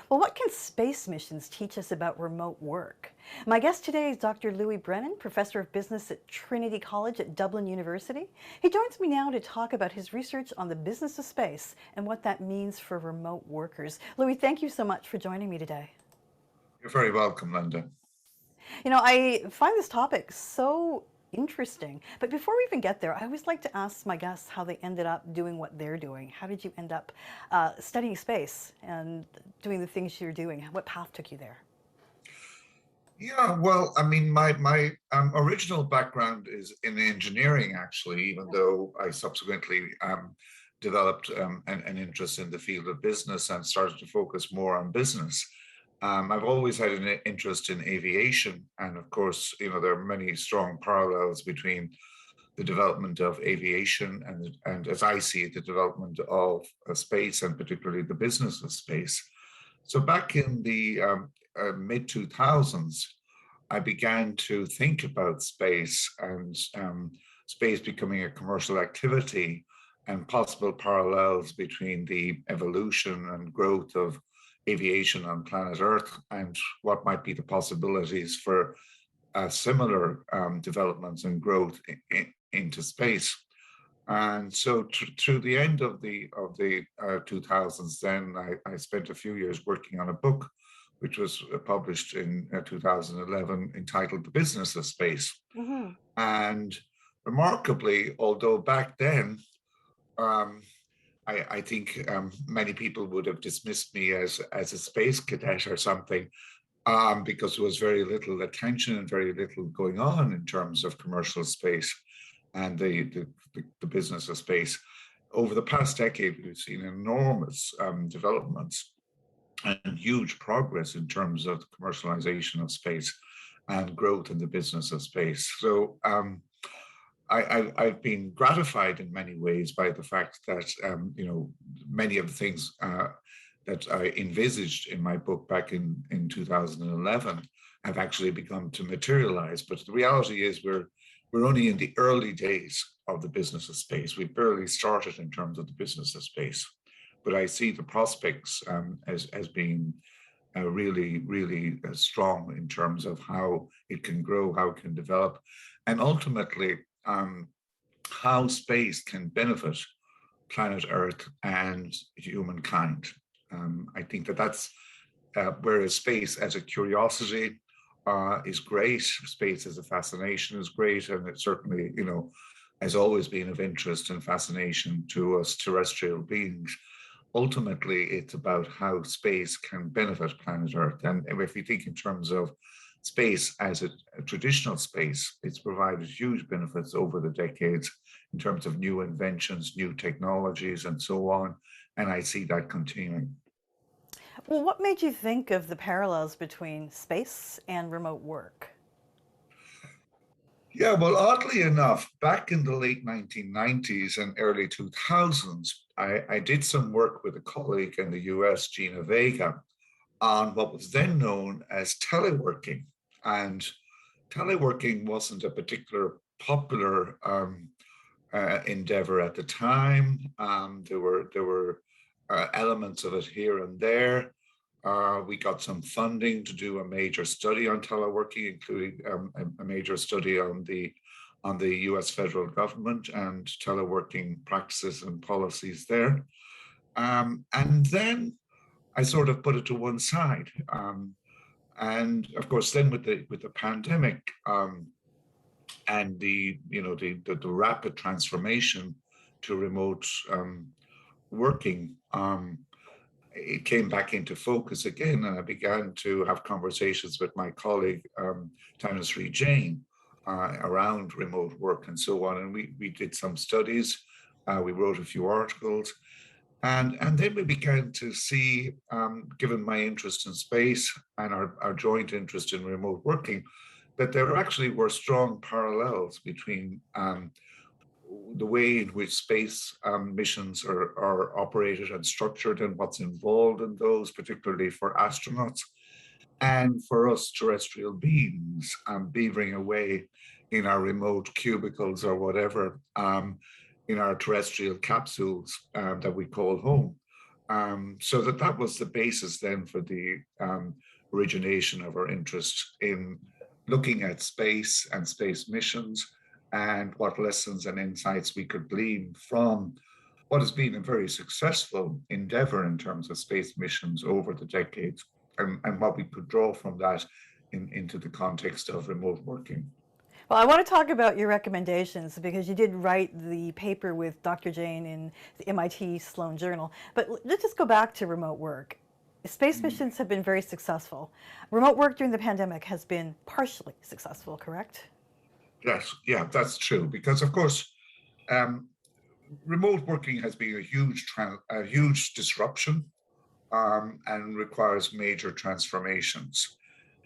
Well, what can space missions teach us about remote work? My guest today is Dr. Brennan, professor of business at Trinity College at Dublin University. He joins me now to talk about his research on the business of space and what that means for remote workers. Louis, thank you so much for joining me today. You're very welcome, Linda. I find this topic so interesting. But before we even get there, I always like to ask my guests how they ended up doing what they're doing. How did you end up studying space and doing the things you're doing? What path took you there? Yeah, well, I mean, my original background is in engineering, actually, even though I subsequently developed an interest in the field of business and started to focus more on business. I've always had an interest in aviation, and of course, there are many strong parallels between the development of aviation and as I see it, the development of space and particularly the business of space. So back in the mid 2000s, I began to think about space and space becoming a commercial activity and possible parallels between the evolution and growth of aviation on planet Earth and what might be the possibilities for similar developments and growth into space. And so through the end of the 2000s, then I spent a few years working on a book, which was published in 2011, entitled "The Business of Space." Mm-hmm. And remarkably, although back then um, I think many people would have dismissed me as a space cadet or something, because there was very little attention and very little going on in terms of commercial space and the business of space. Over the past decade, we've seen enormous developments and huge progress in terms of the commercialization of space and growth in the business of space. So I've been gratified in many ways by the fact that many of the things that I envisaged in my book back in 2011 have actually begun to materialize. But the reality is we're only in the early days of the business of space. We've barely started in terms of the business of space. But I see the prospects as being really strong in terms of how it can grow, how it can develop, and ultimately how space can benefit planet Earth and humankind. I think that's whereas space as a curiosity is great, space as a fascination is great, and it certainly, has always been of interest and fascination to us terrestrial beings. Ultimately, it's about how space can benefit planet Earth. And if you think in terms of space as a traditional space, it's provided huge benefits over the decades in terms of new inventions, new technologies, and so on. And I see that continuing. Well, what made you think of the parallels between space and remote work? Yeah, well, oddly enough, back in the late 1990s and early 2000s, I did some work with a colleague in the US, Gina Vega, on what was then known as teleworking. And teleworking wasn't a particular popular endeavor at the time. There were elements of it here and there. We got some funding to do a major study on teleworking, including a major study on the U.S. federal government and teleworking practices and policies there. And then I sort of put it to one side. And of course, then with the pandemic and the rapid transformation to remote working, it came back into focus again, and I began to have conversations with my colleague Tanushree Jain around remote work and so on. And we did some studies, we wrote a few articles, and then we began to see, given my interest in space and our joint interest in remote working, that there actually were strong parallels between the way in which space missions are operated and structured and what's involved in those, particularly for astronauts and for us terrestrial beings, beavering away in our remote cubicles or whatever, in our terrestrial capsules that we call home. So that was the basis then for the origination of our interest in looking at space and space missions and what lessons and insights we could glean from what has been a very successful endeavor in terms of space missions over the decades, and what we could draw from that into the context of remote working. Well, I want to talk about your recommendations because you did write the paper with Dr. Jane in the MIT Sloan Journal. But let's just go back to remote work. Space missions have been very successful. Remote work during the pandemic has been partially successful, correct? Yes, yeah, that's true. Because of course, um, remote working has been a huge disruption, and requires major transformations.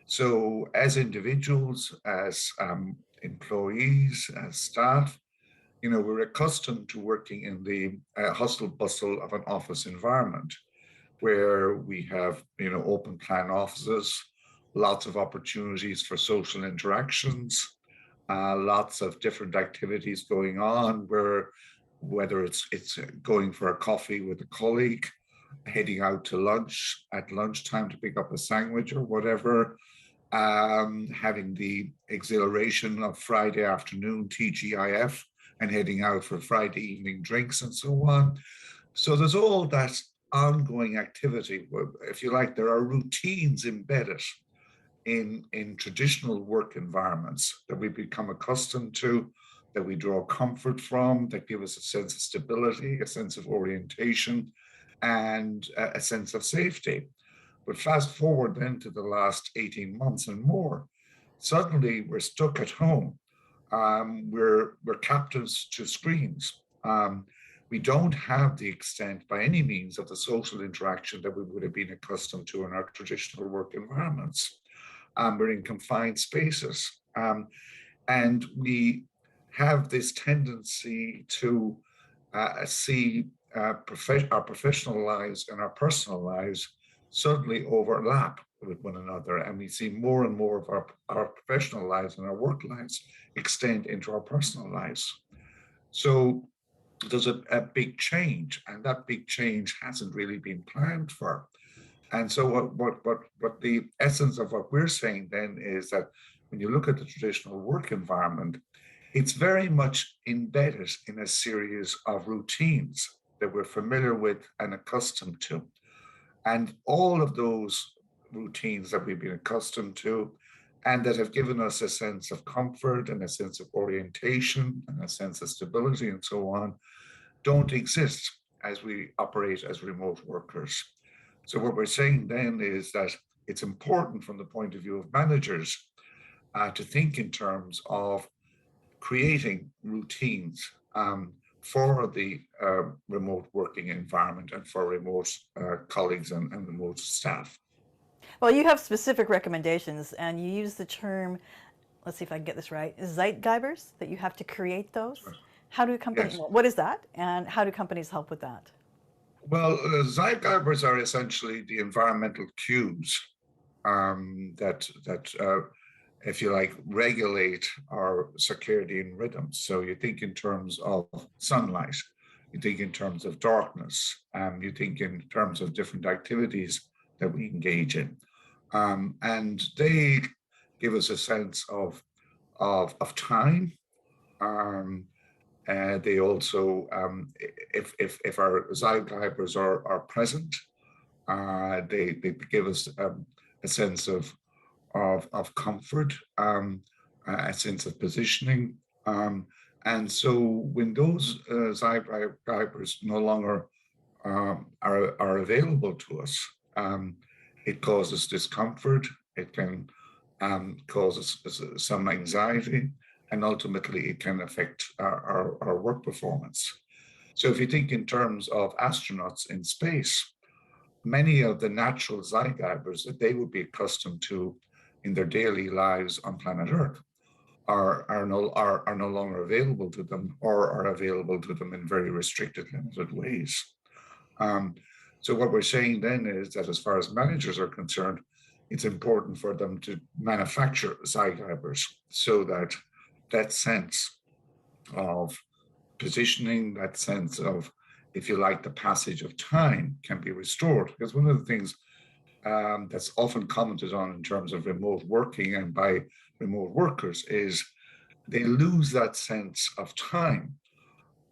So, as individuals, as employees, as staff, we're accustomed to working in the hustle bustle of an office environment where we have, open plan offices, lots of opportunities for social interactions, lots of different activities going on, whether it's going for a coffee with a colleague, heading out to lunch at lunchtime to pick up a sandwich or whatever, having the exhilaration of Friday afternoon TGIF and heading out for Friday evening drinks and so on. So there's all that ongoing activity. If you like, there are routines embedded in traditional work environments that we become accustomed to, that we draw comfort from, that give us a sense of stability, a sense of orientation, and a sense of safety. But fast forward then to the last 18 months and more, suddenly we're stuck at home. We're captives to screens. We don't have the extent by any means of the social interaction that we would have been accustomed to in our traditional work environments. We're in confined spaces. And we have this tendency to see our professional lives and our personal lives suddenly overlap with one another. And we see more and more of our professional lives and our work lives extend into our personal lives. So there's a big change, and that big change hasn't really been planned for. And so what the essence of what we're saying then is that when you look at the traditional work environment, it's very much embedded in a series of routines that we're familiar with and accustomed to. And all of those routines that we've been accustomed to and that have given us a sense of comfort and a sense of orientation and a sense of stability and so on don't exist as we operate as remote workers. So what we're saying then is that it's important from the point of view of managers to think in terms of creating routines for the remote working environment and for remote colleagues and remote staff. Well, you have specific recommendations, and you use the term, let's see if I can get this right, zeitgeist, that you have to create those. How do companies, Yes. what is that, and how do companies help with that? Well, zeitgeist are essentially the environmental cues that if you like, regulate our circadian rhythms. So you think in terms of sunlight, you think in terms of darkness, you think in terms of different activities that we engage in, and they give us a sense of time. They also, if our zeitgeist are present, they give us a sense of comfort, a sense of positioning. And so when those zeitgeist no longer are available to us, it causes discomfort, it can cause us some anxiety, and ultimately it can affect our work performance. So if you think in terms of astronauts in space, many of the natural zeitgeist that they would be accustomed to in their daily lives on planet Earth are no longer available to them, or are available to them in very restricted, limited ways. So what we're saying then is that as far as managers are concerned, it's important for them to manufacture zeitgeist so that that sense of positioning, that sense of if you like, the passage of time can be restored. Because one of the things that's often commented on in terms of remote working and by remote workers is they lose that sense of time.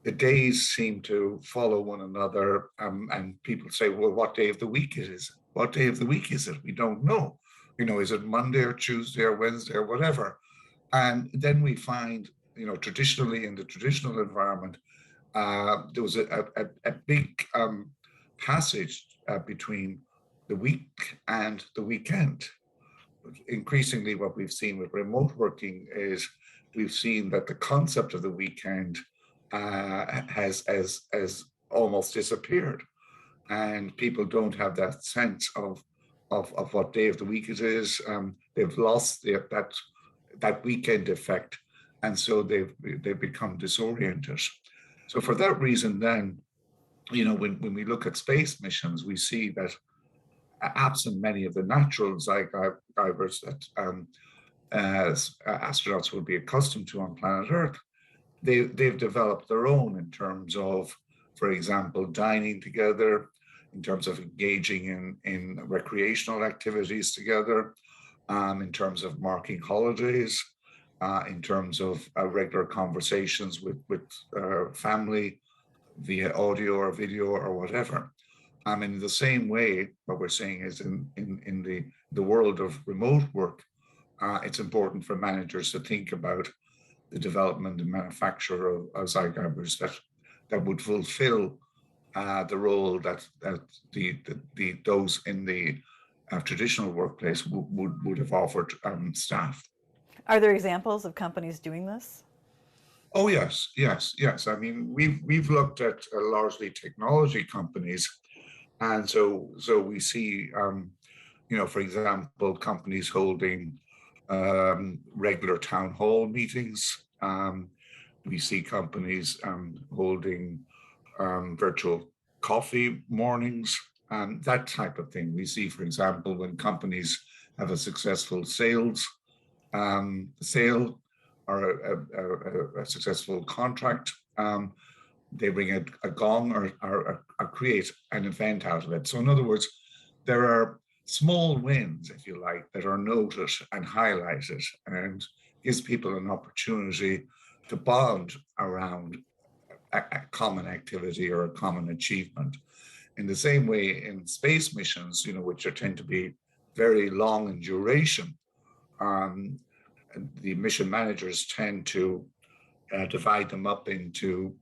The days seem to follow one another, and people say, well, what day of the week it is? What day of the week is it? We don't know. Is it Monday or Tuesday or Wednesday or whatever? And then we find, traditionally in the traditional environment, there was a big passage between the week and the weekend. Increasingly, what we've seen with remote working is we've seen that the concept of the weekend has almost disappeared, and people don't have that sense of what day of the week it is. They've lost that weekend effect, and so they've become disoriented. So for that reason, then, when we look at space missions, we see that absent many of the natural zeitgeist that astronauts will be accustomed to on planet Earth, they've developed their own in terms of, for example, dining together, in terms of engaging in recreational activities together, in terms of marking holidays, in terms of regular conversations with family via audio or video or whatever. In the same way, what we're saying is in the world of remote work, it's important for managers to think about the development and manufacture of zeitgeist that would fulfill the role that those in the traditional workplace would have offered staff. Are there examples of companies doing this? Oh yes. I mean, we've looked at largely technology companies, and so we see, for example, companies holding regular town hall meetings. We see companies holding virtual coffee mornings, that type of thing. We see, for example, when companies have a successful sale or a successful contract, they bring a gong or create an event out of it. So in other words, there are small wins, if you like, that are noted and highlighted, and gives people an opportunity to bond around a common activity or a common achievement. In the same way, in space missions, which tend to be very long in duration, the mission managers tend to divide them up into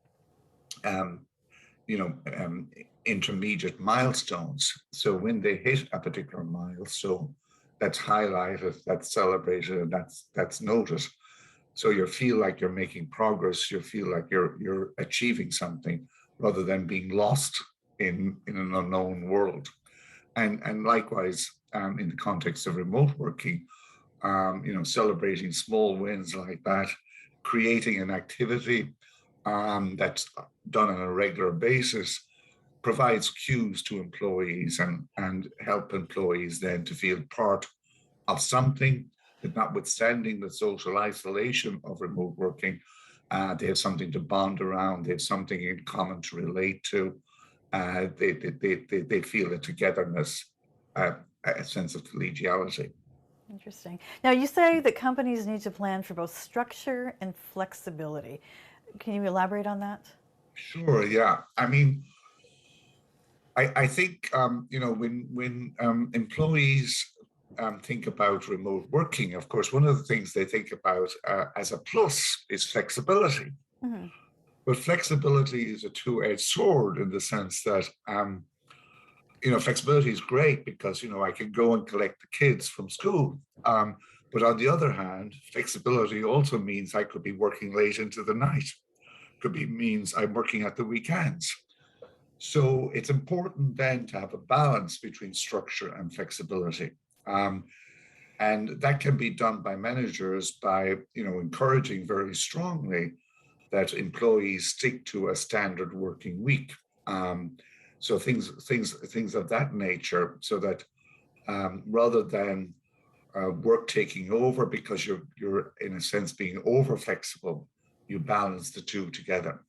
intermediate milestones. So when they hit a particular milestone, that's highlighted, that's celebrated, and that's noticed. So you feel like you're making progress, you feel like you're achieving something rather than being lost in an unknown world. And likewise, in the context of remote working, celebrating small wins like that, creating an activity that's done on a regular basis, provides cues to employees and help employees then to feel part of something, that notwithstanding the social isolation of remote working, they have something to bond around, they have something in common to relate to, they feel a togetherness, a sense of collegiality. Interesting. Now, you say that companies need to plan for both structure and flexibility. Can you elaborate on that? Sure, yeah. I mean, I think, when employees think about remote working, of course, one of the things they think about as a plus is flexibility. Mm-hmm. But flexibility is a two-edged sword in the sense that, flexibility is great because, I can go and collect the kids from school. But on the other hand, flexibility also means I could be working late into the night. Means I'm working at the weekends. So it's important then to have a balance between structure and flexibility. And that can be done by managers by, encouraging very strongly that employees stick to a standard working week. So things of that nature, so that rather than work taking over because you're in a sense being over flexible, you balance the two together.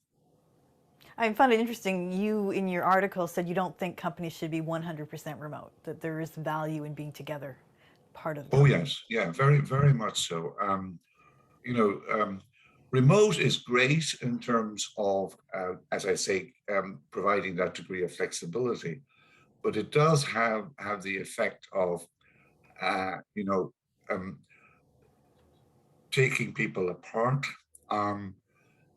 I found it interesting. You, in your article, said you don't think companies should be 100% remote, that there is value in being together, part of the Oh company. yes, yeah, very, very much so. You know, remote is great in terms of, as I say, providing that degree of flexibility, but it does have the effect of, you know, um, taking people apart. Um,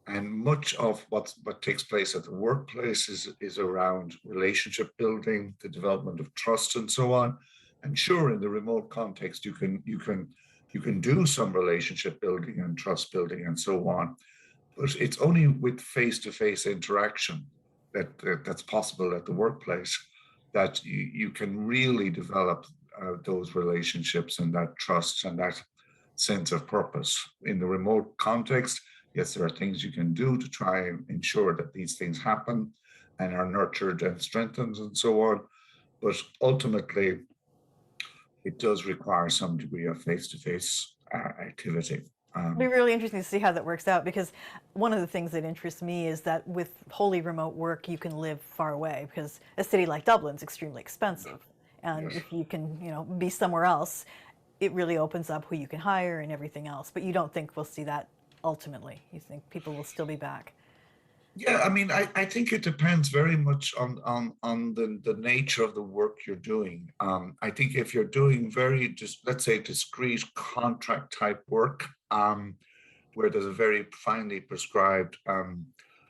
and much of what takes place at the workplace is around relationship building, the development of trust, and so on. And sure, in the remote context, you can do some relationship building and trust building and so on, but it's only with face-to-face interaction that's possible at the workplace that you can really develop those relationships and that trust and that sense of purpose. In the remote context, yes, there are things you can do to try and ensure that these things happen and are nurtured and strengthened and so on. But ultimately, it does require some degree of face-to-face activity. It'll be really interesting to see how that works out, because one of the things that interests me is that with wholly remote work, you can live far away, because a city like Dublin's extremely expensive. And Yes. if you can, be somewhere else, it really opens up who you can hire and everything else. But you don't think we'll see that ultimately? You think people will still be back? Yeah, I mean, I think it depends very much on the nature of the work you're doing. I think if you're doing very just, let's say, discrete contract type work, where there's a very finely prescribed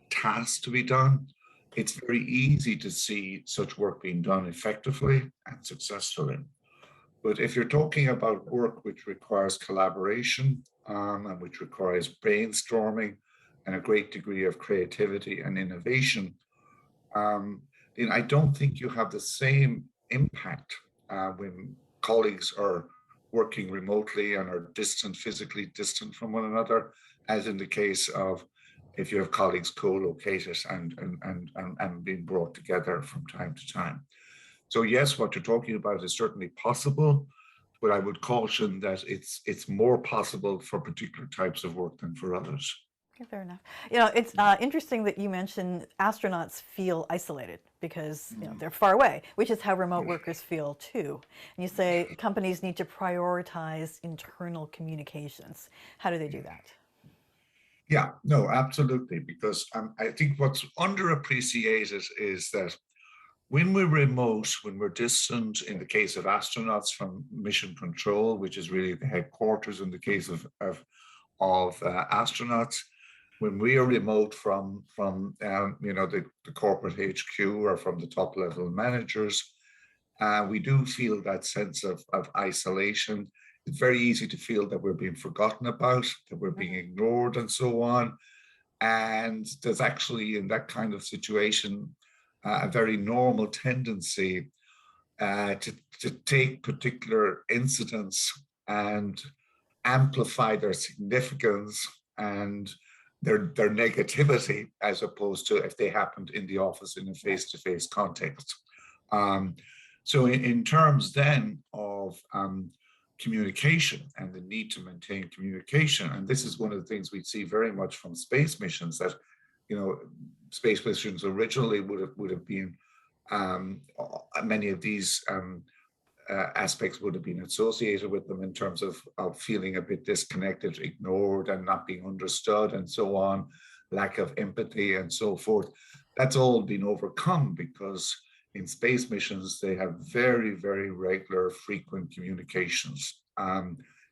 task to be done, it's very easy to see such work being done effectively and successfully. But if you're talking about work which requires collaboration, and which requires brainstorming and a great degree of creativity and innovation, um, then I don't think you have the same impact when colleagues are working remotely and are distant, physically distant from one another, as in the case of if you have colleagues co-located and being brought together from time to time. So yes, what you're talking about is certainly possible, but I would caution that it's more possible for particular types of work than for others. Okay, fair enough. It's interesting that you mentioned astronauts feel isolated because Mm. they're far away, which is how remote workers feel too. And you say companies need to prioritize internal communications. How do they do that? Yeah, no, absolutely. Because I think what's underappreciated is that when we're remote, when we're distant, in the case of astronauts from mission control, which is really the headquarters in the case of astronauts, when we are remote from the corporate HQ or from the top level managers, we do feel that sense of isolation. It's very easy to feel that we're being forgotten about, that we're being Mhm. ignored, and so on. And there's actually, in that kind of situation, a very normal tendency to take particular incidents and amplify their significance and their negativity, as opposed to if they happened in the office in a Right. face-to-face context. Um, so in terms then of communication and the need to maintain communication, and this is one of the things we see very much from space missions, that you know space missions originally would have been many of these aspects would have been associated with them in terms of feeling a bit disconnected, ignored, and not being understood, and so on, lack of empathy, and so forth. That's all been overcome because in space missions, they have very, very regular, frequent communications,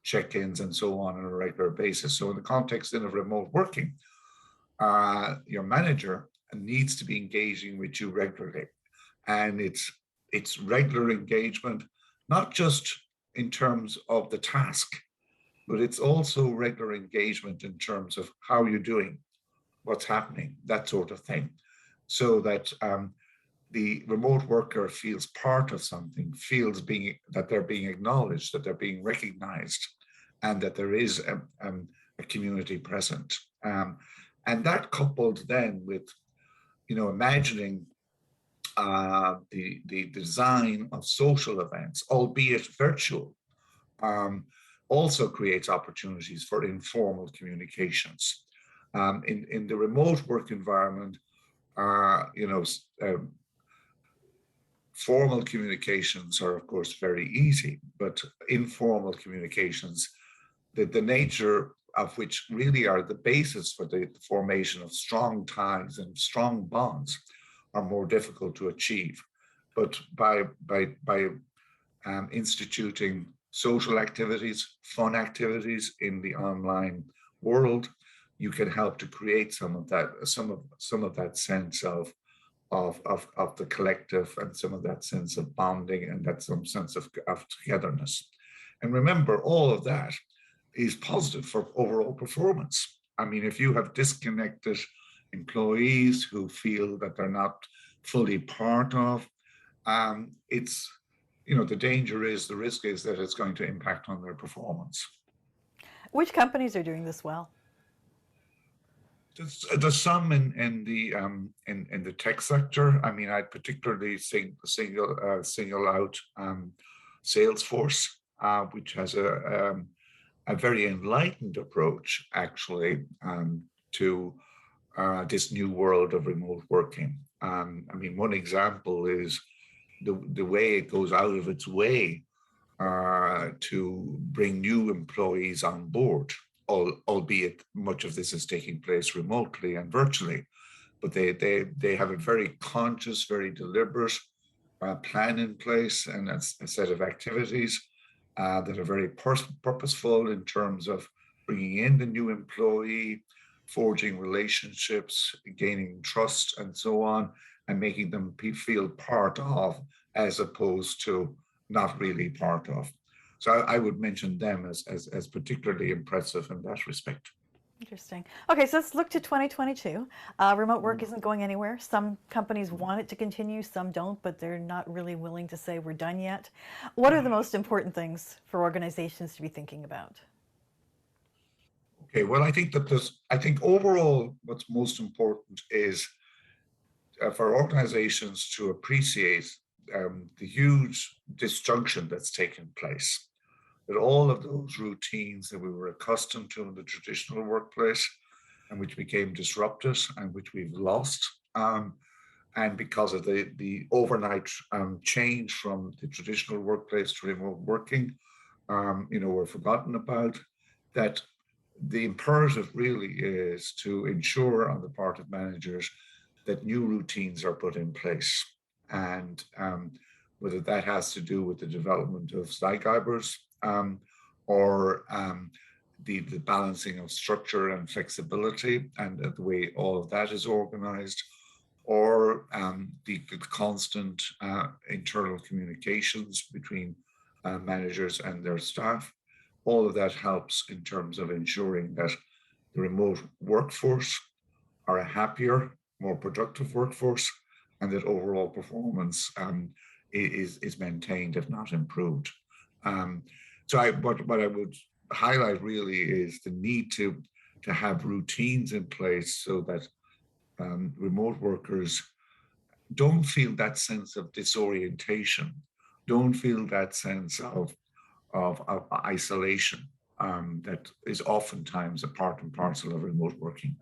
check ins, and so on a regular basis. So, in the context then of remote working, your manager needs to be engaging with you regularly. And it's regular engagement, not just in terms of the task, but it's also regular engagement in terms of how you're doing, what's happening, that sort of thing. So that the remote worker feels part of something, feels that they're being acknowledged, that they're being recognized, and that there is a community present. And that coupled then with, imagining the design of social events, albeit virtual, um, also creates opportunities for informal communications. In the remote work environment, You know, formal communications are, of course, very easy, but informal communications, the nature of which really are the basis for the formation of strong ties and strong bonds, are more difficult to achieve. But by instituting social activities, fun activities in the online world, you can help to create some of that sense of the collective, and some of that sense of bonding, and that some sense of togetherness. And remember, all of that is positive for overall performance. I mean, if you have disconnected employees who feel that they're not fully part of, it's, you know, the risk is that it's going to impact on their performance. Which companies are doing this well? There's some in the tech sector. I mean, I'd particularly single out Salesforce, which has a very enlightened approach, actually, to this new world of remote working. I mean, one example is the way it goes out of its way to bring new employees on board, albeit much of this is taking place remotely and virtually. But they have a very conscious, very deliberate plan in place, and a set of activities that are very purposeful in terms of bringing in the new employee, forging relationships, gaining trust, and so on, and making them feel part of, as opposed to not really part of. So I would mention them as particularly impressive in that respect. Interesting. Okay, so let's look to 2022. Remote work isn't going anywhere. Some companies want it to continue, some don't, but they're not really willing to say we're done yet. What are the most important things for organizations to be thinking about? Okay, well, I think overall, what's most important is for organizations to appreciate the huge disjunction that's taken place. That all of those routines that we were accustomed to in the traditional workplace, and which became disrupted and which we've lost, and because of the overnight change from the traditional workplace to remote working, you know, were forgotten about. That the imperative really is to ensure on the part of managers that new routines are put in place. And whether that has to do with the development of zeitgeist, or the balancing of structure and flexibility, and the way all of that is organized, or the constant internal communications between managers and their staff. All of that helps in terms of ensuring that the remote workforce are a happier, more productive workforce, and that overall performance is maintained, if not improved. Um, what I would highlight really is the need to have routines in place so that remote workers don't feel that sense of disorientation, don't feel that sense of isolation that is oftentimes a part and parcel of remote working.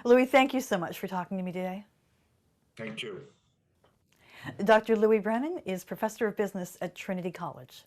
Louis, thank you so much for talking to me today. Thank you. Dr. Louis Brennan is professor of business at Trinity College.